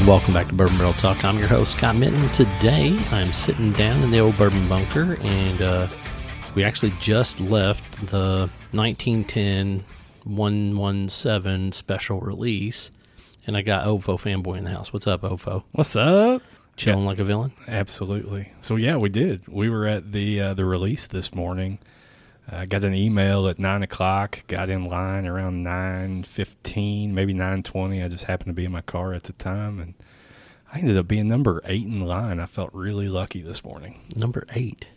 welcome back to Bourbon Barrel Talk. I'm your host, Scott Minton. Today, I'm sitting down in the old bourbon bunker, and we actually just left the 1910 117 special release, and I got Fo Fanboy in the house. What's up, Fo? What's up? Chilling like a villain? Absolutely. So, yeah, we did. We were at the release this morning. Got an email at 9 o'clock, got in line around 9:15, maybe 9:20. I just happened to be in my car at the time, and I ended up being number 8 in line. I felt really lucky this morning. Number 8?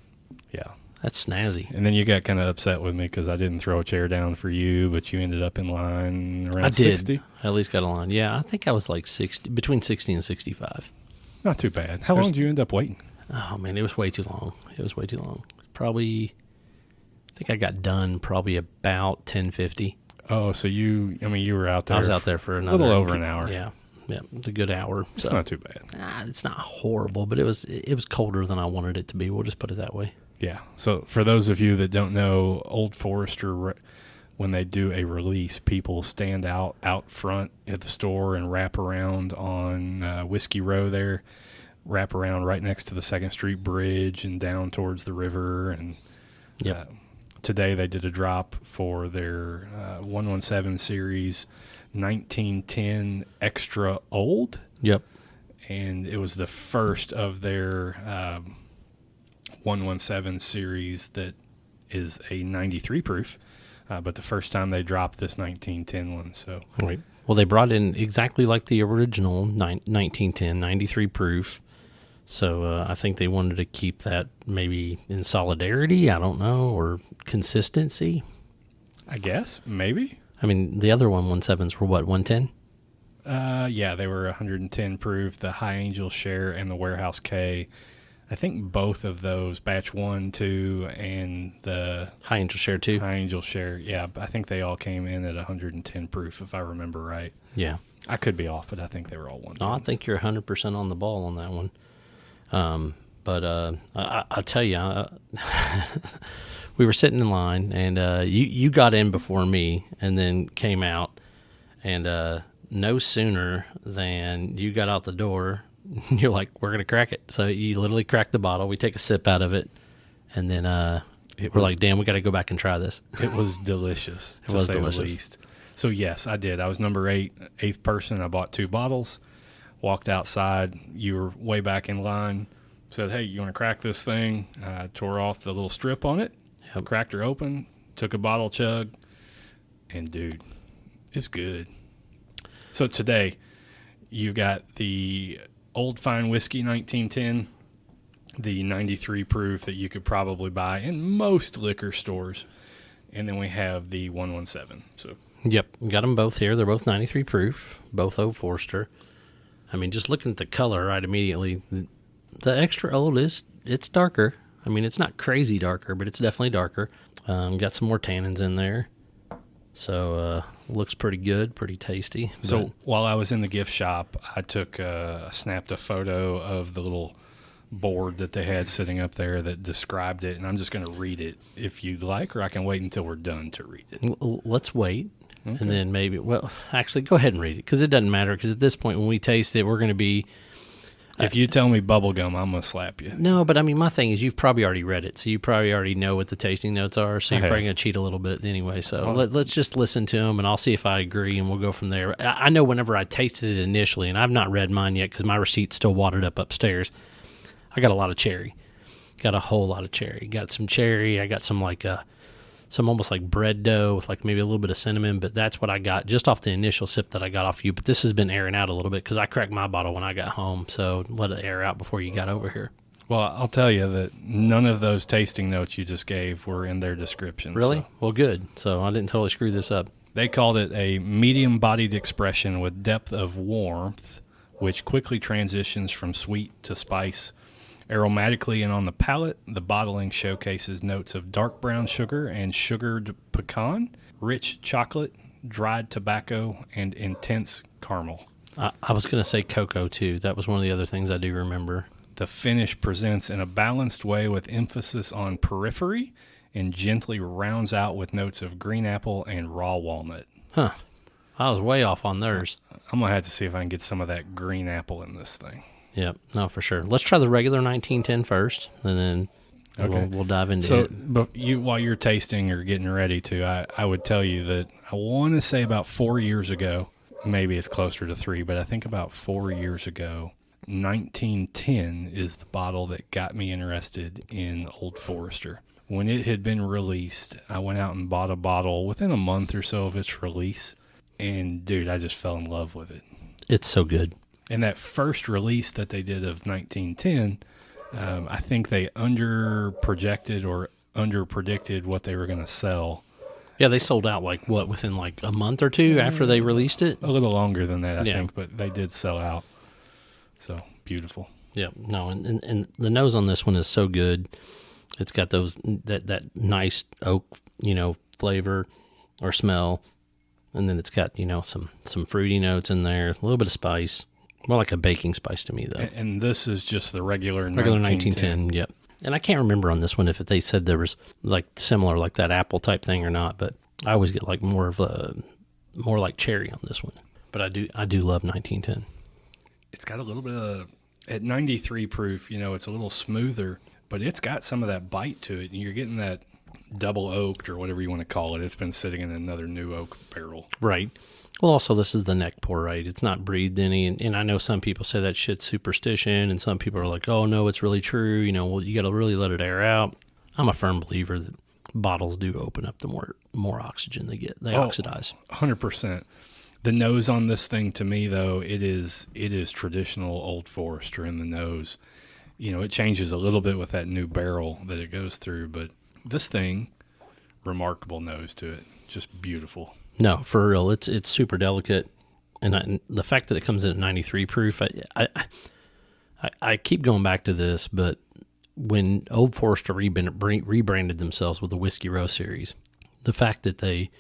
Yeah. That's snazzy. And then you got kind of upset with me because I didn't throw a chair down for you, but you ended up in line around 60. I at least got a line. Yeah, I think I was like 60, between 60 and 65. Not too bad. How long did you end up waiting? Oh, man, it was way too long. Probably, I think I got done probably about 10:50. Oh, so you were out there. I was out there for another. A little over an hour. Yeah, it's a good hour. It's not too bad. It's not horrible, but it was colder than I wanted it to be. We'll just put it that way. Yeah. So for those of you that don't know, Old Forester, when they do a release, people stand out front at the store and wrap around on Whiskey Row there, wrap around right next to the 2nd Street Bridge and down towards the river. And today they did a drop for their 117 series 1910 Extra Old. Yep. And it was the first of their 117 series that is a 93 proof, but the first time they dropped this 1910 one. So right. Well, they brought in exactly like the original 1910 93 proof. So I think they wanted to keep that maybe in solidarity, I don't know, or consistency. I guess, maybe. I mean, the other 117s were what, 110? Yeah, they were 110 proof, the High Angel Share and the Warehouse K. I think both of those, batch 1, 2, and the High Angel Share 2. High Angel Share, yeah, I think they all came in at 110 proof, if I remember right. Yeah. I could be off, but I think they were all 110s. No, I think you're 100% on the ball on that one. But I'll tell you, we were sitting in line, and you got in before me and then came out, and no sooner than you got out the door, you're like, we're going to crack it. So you literally cracked the bottle. We take a sip out of it, and then we're like, damn, we got to go back and try this. It was delicious, to say the least. So, yes, I did. I was number 8th person. I bought 2 bottles, walked outside. You were way back in line, said, hey, you want to crack this thing? I tore off the little strip on it, cracked her open, took a bottle chug, and, dude, it's good. So today you got the Old Fine Whiskey 1910, the 93 proof that you could probably buy in most liquor stores, and then we have the 117. So yep, we got them both here. They're both 93 proof, both Old Forester. I mean, just looking at the color right immediately, the Extra Old it's darker. I mean, it's not crazy darker, but it's definitely darker. Got some more tannins in there. So looks pretty good, pretty tasty. So while I was in the gift shop, I snapped a photo of the little board that they had sitting up there that described it, and I'm just going to read it if you'd like, or I can wait until we're done to read it. Let's wait, okay. And then maybe, well, actually, go ahead and read it, because it doesn't matter, because at this point, when we taste it, we're going to be... If you tell me bubblegum, I'm going to slap you. No, but I mean, my thing is you've probably already read it, so you probably already know what the tasting notes are, so you're probably going to cheat a little bit anyway. So let's just listen to them, and I'll see if I agree, and we'll go from there. I know whenever I tasted it initially, and I've not read mine yet because my receipt's still wadded up upstairs, I got a lot of cherry. Got a whole lot of cherry. Got some cherry. I got some some almost like bread dough with like maybe a little bit of cinnamon, but that's what I got just off the initial sip that I got off you. But this has been airing out a little bit because I cracked my bottle when I got home, so let it air out before you got over here. Well, I'll tell you that none of those tasting notes you just gave were in their description. Really? So. Well, good. So I didn't totally screw this up. They called it a medium-bodied expression with depth of warmth, which quickly transitions from sweet to spice. Aromatically and on the palate, the bottling showcases notes of dark brown sugar and sugared pecan, rich chocolate, dried tobacco, and intense caramel. I was going to say cocoa, too. That was one of the other things I do remember. The finish presents in a balanced way with emphasis on periphery and gently rounds out with notes of green apple and raw walnut. Huh. I was way off on theirs. I'm going to have to see if I can get some of that green apple in this thing. Yep, no, for sure. Let's try the regular 1910 first, and then we'll dive into it. But while you're tasting or getting ready to, I would tell you that I want to say about 4 years ago, maybe it's closer to 3, but I think about 4 years ago, 1910 is the bottle that got me interested in Old Forester. When it had been released, I went out and bought a bottle within a month or so of its release, and dude, I just fell in love with it. It's so good. And that first release that they did of 1910, I think they under-projected or under-predicted what they were going to sell. Yeah, they sold out within like a month or two after they released it? A little longer than that, I think, but they did sell out. So, beautiful. Yeah, no, and the nose on this one is so good. It's got that nice oak, flavor or smell. And then it's got, some fruity notes in there, a little bit of spice. More like a baking spice to me, though. And this is just the regular 1910, yep. And I can't remember on this one if they said there was like similar, like that apple type thing or not, but I always get like more like cherry on this one. But I do love 1910. It's got a little bit of, at 93 proof, it's a little smoother, but it's got some of that bite to it, and you're getting that double oaked or whatever you want to call it. It's been sitting in another new oak barrel. Right. Well, also, this is the neck pour, right? It's not breathed any, and I know some people say that shit's superstition, and some people are like, oh, no, it's really true. You got to really let it air out. I'm a firm believer that bottles do open up the more oxygen they get. They oxidize. 100%. The nose on this thing, to me, though, it is traditional Old Forester in the nose. It changes a little bit with that new barrel that it goes through, but this thing, remarkable nose to it. Just beautiful. No, for real, it's super delicate, and the fact that it comes in at 93 proof, I keep going back to this, but when Old Forester rebranded themselves with the Whiskey Row series, the fact that they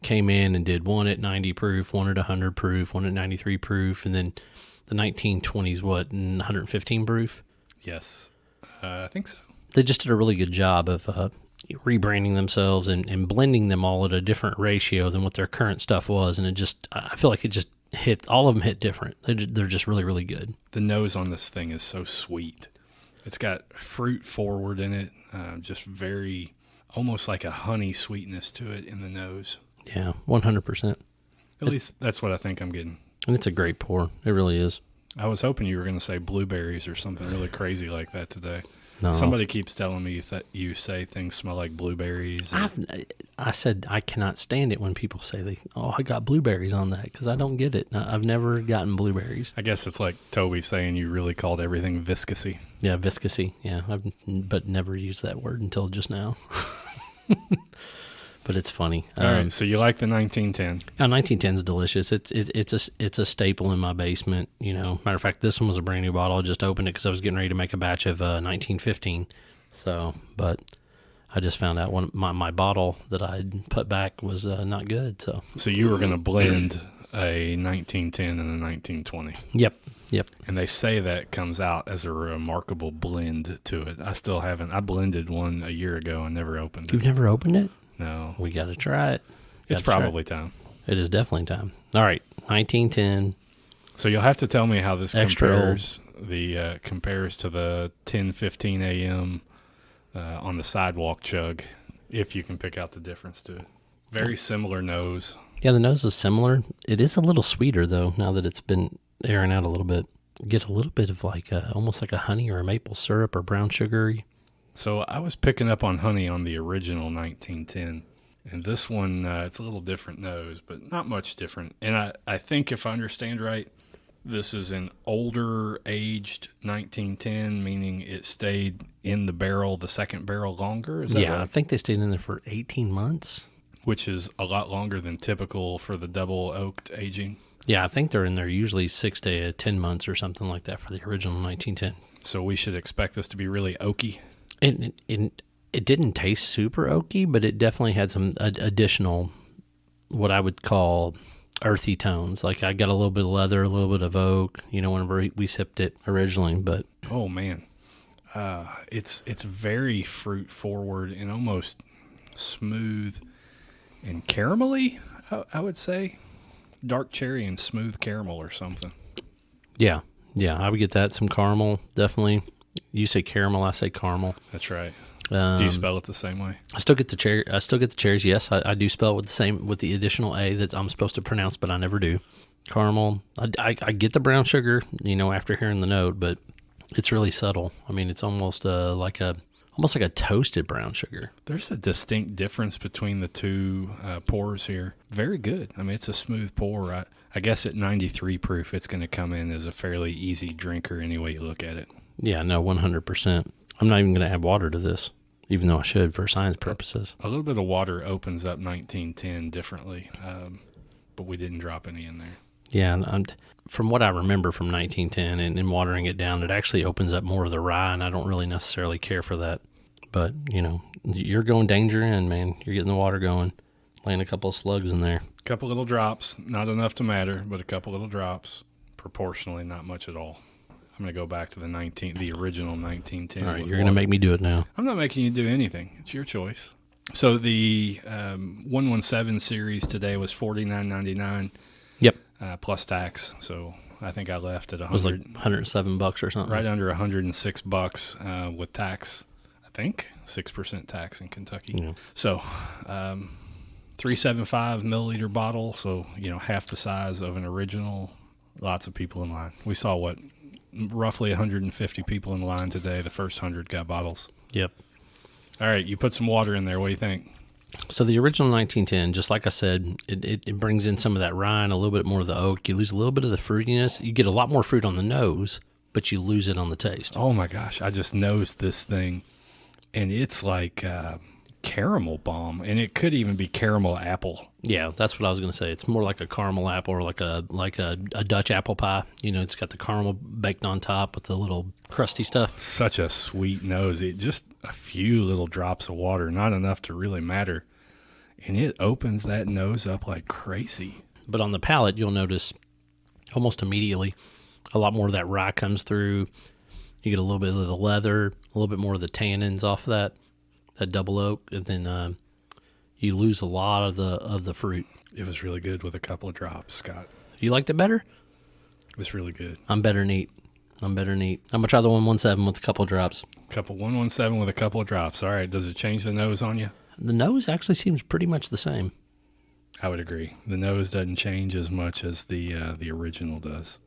came in and did one at 90 proof, one at 100 proof, one at 93 proof, and then the 1920s, 115 proof? Yes, I think so. They just did a really good job of rebranding themselves and blending them all at a different ratio than what their current stuff was, and I feel like it just hit, all of them hit different. They're just really, really good. The nose on this thing is so sweet. It's got fruit forward in it, just very, almost like a honey sweetness to it in the nose. Yeah, 100%. At least that's what I think I'm getting. And it's a great pour. It really is. I was hoping you were going to say blueberries or something really crazy like that today. No. Somebody keeps telling me that you say things smell like blueberries. I said I cannot stand it when people say I got blueberries on that, because I don't get it. I've never gotten blueberries. I guess it's like Toby saying you really called everything viscousy. Yeah, viscousy. Yeah, but never used that word until just now. But it's funny. All right, so you like the 1910? 1910 is delicious. It's a staple in my basement. Matter of fact, this one was a brand new bottle. I just opened it because I was getting ready to make a batch of 1915. So, but I just found out my bottle that I'd put back was not good. So you were going to blend a 1910 and a 1920. Yep. And they say that comes out as a remarkable blend to it. I still haven't. I blended one a year ago and never opened it. You've never opened it? No. We got to try it. It's probably time. It is definitely time. All right, 1910. So you'll have to tell me how this compares. Compares to the 10:15 a.m. On the sidewalk chug, if you can pick out the difference to it. Very similar nose. Yeah, the nose is similar. It is a little sweeter though. Now that it's been airing out a little bit, you get a little bit of almost like a honey or a maple syrup or brown sugary. So I was picking up on honey on the original 1910, and this one, it's a little different nose, but not much different. And I think if I understand right, this is an older aged 1910, meaning it stayed in the barrel, the second barrel longer. Is that right? I think they stayed in there for 18 months. Which is a lot longer than typical for the double oaked aging. Yeah, I think they're in there usually 6 to 10 months or something like that for the original 1910. So we should expect this to be really oaky. It didn't taste super oaky, but it definitely had some additional, what I would call earthy tones. Like I got a little bit of leather, a little bit of oak, whenever we sipped it originally. But oh man, it's very fruit forward and almost smooth and caramelly. I would say dark cherry and smooth caramel or something. Yeah, I would get that. Some caramel, definitely. You say caramel, I say caramel. That's right. Do you spell it the same way? I still get the cherries. Yes, I do spell it with the additional A that I'm supposed to pronounce, but I never do. Caramel. I get the brown sugar, after hearing the note, but it's really subtle. I mean, it's almost like a toasted brown sugar. There's a distinct difference between the two pours here. Very good. I mean, it's a smooth pour. I guess at 93 proof, it's going to come in as a fairly easy drinker any way you look at it. Yeah, no, 100%. I'm not even going to add water to this, even though I should for science purposes. A little bit of water opens up 1910 differently, but we didn't drop any in there. Yeah, and from what I remember from 1910 and watering it down, it actually opens up more of the rye, and I don't really necessarily care for that. But, you're going danger in, man. You're getting the water going, laying a couple of slugs in there. A couple little drops, not enough to matter, but a couple little drops, proportionally not much at all. I'm going to go back to the original 1910. All right, you're going to make me do it now. I'm not making you do anything. It's your choice. So the 117 series today was $49.99. Yep. Plus tax. So I think I left at $100. It was like $107 or something. Right under $106 with tax. I think 6% tax in Kentucky. Yeah. So 375 milliliter bottle. So half the size of an original. Lots of people in line. We saw roughly 150 people in line today. The first 100 got bottles. Yep. All right, you put some water in there. What do you think? So the original 1910, just like I said, it brings in some of that rye and a little bit more of the oak. You lose a little bit of the fruitiness. You get a lot more fruit on the nose, but you lose it on the taste. Oh, my gosh. I just nosed this thing, and it's like caramel bomb, and it could even be caramel apple. Yeah, that's what I was going to say. It's more like a caramel apple or like a Dutch apple pie. It's got the caramel baked on top with the little crusty stuff. Such a sweet nose. It just a few little drops of water, not enough to really matter, and it opens that nose up like crazy. But on the palate, you'll notice almost immediately a lot more of that rye comes through. You get a little bit of the leather, a little bit more of the tannins off that double oak, and then you lose a lot of the fruit. It was really good with a couple of drops, Scott. You liked it better? It was really good. I'm better neat. I'm going to try the 117 with a couple of drops. Couple 117 with a couple of drops. All right. Does it change the nose on you? The nose actually seems pretty much the same. I would agree. The nose doesn't change as much as the original does.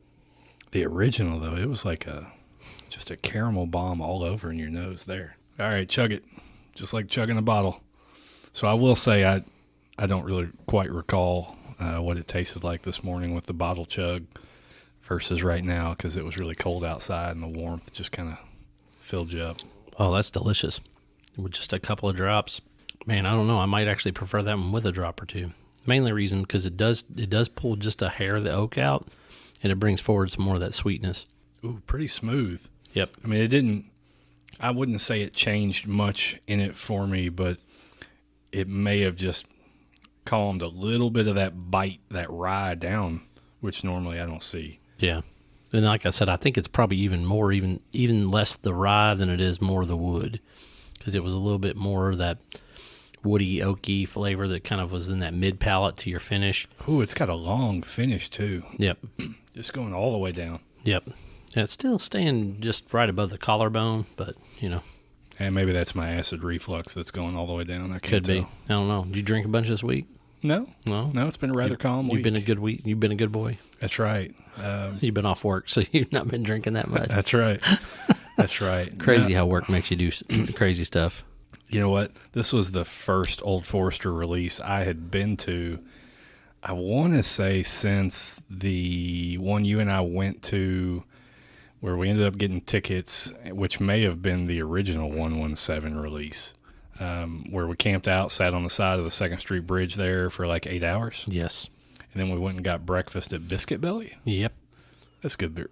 The original, though, it was like just a caramel bomb all over in your nose there. All right, chug it. Just like chugging a bottle. So I will say I don't really quite recall what it tasted like this morning with the bottle chug versus right now, because it was really cold outside and the warmth just kind of filled you up. Oh, that's delicious. With just a couple of drops. Man, I don't know. I might actually prefer that one with a drop or two. Mainly reason because it does pull just a hair of the oak out, and it brings forward some more of that sweetness. Ooh, pretty smooth. Yep. I mean, I wouldn't say it changed much in it for me, but it may have just calmed a little bit of that bite, that rye down, which normally I don't see. Yeah. And like I said, I think it's probably even less the rye than it is more the wood, because it was a little bit more of that woody, oaky flavor that kind of was in that mid palate to your finish. Ooh, it's got a long finish too. Yep. Just going all the way down. Yep. And it's still staying just right above the collarbone, but, And maybe that's my acid reflux that's going all the way down. I can't Could be. tell. I don't know. Did you drink a bunch this week? No, it's been a rather calm week. You've been a good week. You've been a good boy. That's right. You've been off work, so you've not been drinking that much. That's right. That's right. Crazy how work makes you do crazy stuff. You know what? This was the first Old Forester release I had been to, I want to say, since the one you and I went to where we ended up getting tickets, which may have been the original 117 release. Where we camped out, sat on the side of the 2nd Street Bridge there for like 8 hours. Yes. And then we went and got breakfast at Biscuit Belly. Yep. That's good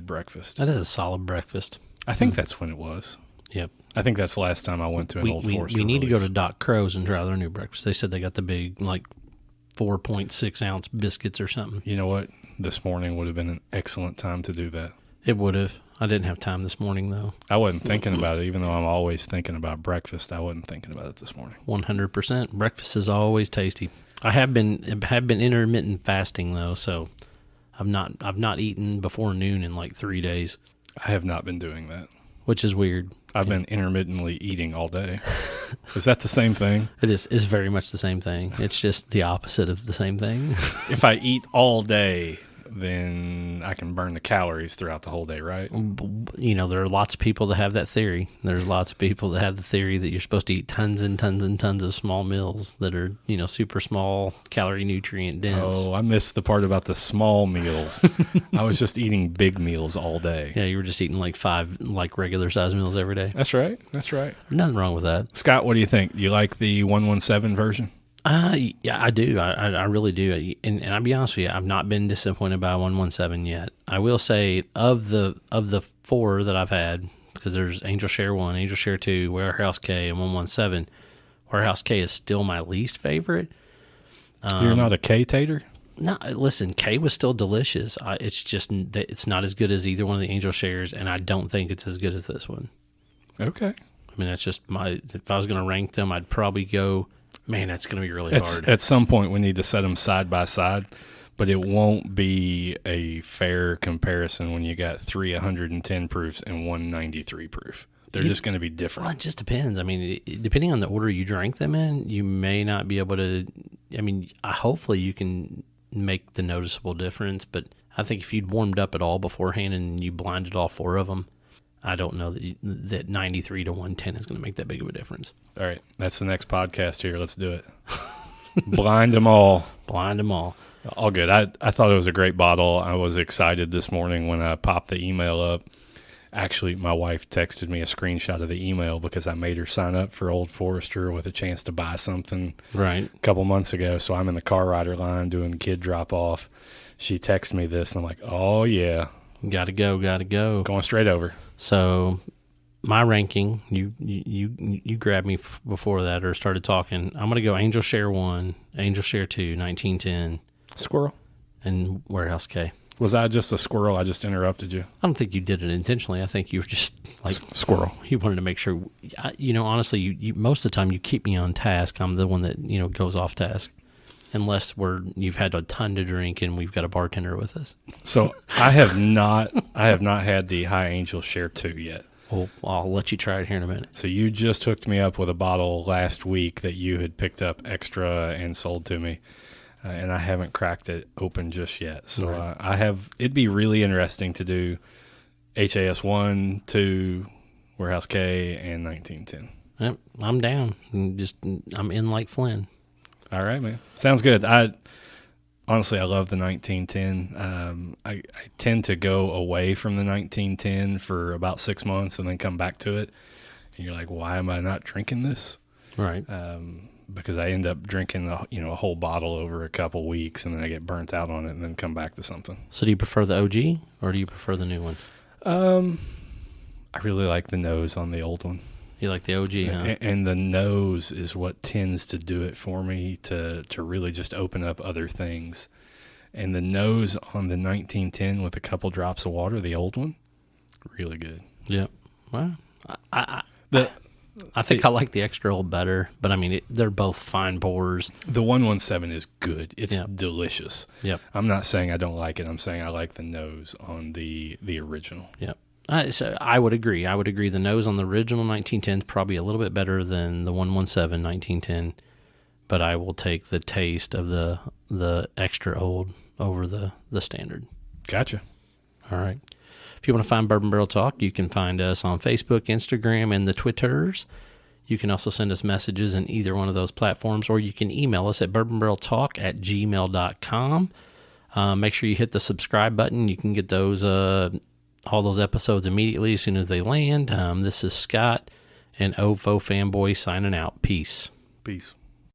breakfast. That is a solid breakfast. I think that's when it was. Yep. I think that's the last time I went to an Old Forester We need release. to go to Doc Crow's and try their new breakfast. They said they got the big, 4.6 ounce biscuits or something. You know what? This morning would have been an excellent time to do that. It would have. I didn't have time this morning, though. I wasn't thinking about it, even though I'm always thinking about breakfast. I wasn't thinking about it this morning. 100%. Breakfast is always tasty. I have been intermittent fasting though, so I've not eaten before noon in like 3 days. I have not been doing that, which is weird. I've been intermittently eating all day. Is that the same thing? It is. It's very much the same thing. It's just the opposite of the same thing. If I eat all day, then I can burn the calories throughout the whole day, right? You know, there are lots of people that have that theory. There's lots of people that have the theory that you're supposed to eat tons and tons and tons of small meals that are, you know, super small, calorie nutrient dense. Oh, I missed the part about the small meals. I was just eating big meals all day. Yeah, you were just eating like 5 like regular size meals every day. That's right. That's right. Nothing wrong with that. Scott, what do you think? Do you like the 117 version? Yeah, I do. I really do. And I'll be honest with you, I've not been disappointed by 117 yet. I will say of the 4 that I've had, because there's Angel Share 1, Angel Share 2, Warehouse K, and 117. Warehouse K is still my least favorite. You're not a K-tater? No, listen, K was still delicious. It's just it's not as good as either one of the Angel Shares, and I don't think it's as good as this one. Okay. I mean, that's just if I was going to rank them, I'd probably go. Man, that's going to be really hard. At some point, we need to set them side by side, but it won't be a fair comparison when you got 3 110 proofs and 193 proof. They're just going to be different. Well, it just depends. I mean, depending on the order you drank them in, you may not be able to. I mean, hopefully you can make the noticeable difference, but I think if you'd warmed up at all beforehand and you blinded all 4 of them, I don't know that 93 to 110 is going to make that big of a difference. All right. That's the next podcast here. Let's do it. Blind them all. Blind them all. All good. I thought it was a great bottle. I was excited this morning when I popped the email up. Actually, my wife texted me a screenshot of the email because I made her sign up for Old Forester with a chance to buy something right a couple months ago. So I'm in the car rider line doing the kid drop off. She texted me this, and I'm like, oh, yeah. Gotta go. Going straight over. So my ranking, you grabbed me before that or started talking. I'm going to go Angel Share 1, Angel Share 2, 1910. Squirrel. And Warehouse K. Was I just a squirrel? I just interrupted you. I don't think you did it intentionally. I think you were just like squirrel. You wanted to make sure, you know, honestly, you most of the time you keep me on task. I'm the one that, you know, goes off task. Unless you've had a ton to drink and we've got a bartender with us. So I have not had the High Angel Share 2 yet. Well, I'll let you try it here in a minute. So you just hooked me up with a bottle last week that you had picked up extra and sold to me, and I haven't cracked it open just yet. So right. It'd be really interesting to do HAS 1, 2, Warehouse K, and 1910. Yep, I'm down. I'm in like Flynn. All right, man. Sounds good. Honestly, I love the 1910. I tend to go away from the 1910 for about 6 months and then come back to it. And you're like, why am I not drinking this? Right. Because I end up drinking a whole bottle over a couple weeks, and then I get burnt out on it, and then come back to something. So do you prefer the OG or do you prefer the new one? I really like the nose on the old one. You like the OG, huh? And the nose is what tends to do it for me to really just open up other things. And the nose on the 1910 with a couple drops of water, the old one, really good. Yep. Well, I think I like the extra old better, but I mean, they're both fine pours. The 117 is good. It's delicious. Yep. I'm not saying I don't like it. I'm saying I like the nose on the original. Yep. So I would agree. The nose on the original 1910 is probably a little bit better than the 117 1910, but I will take the taste of the extra old over the standard. Gotcha. All right. If you want to find Bourbon Barrel Talk, you can find us on Facebook, Instagram, and the Twitters. You can also send us messages in either one of those platforms, or you can email us at bourbonbarreltalk@gmail.com. Make sure you hit the subscribe button. You can get those all those episodes immediately as soon as they land. This is Scott and Fo Fanboy signing out. Peace. Peace.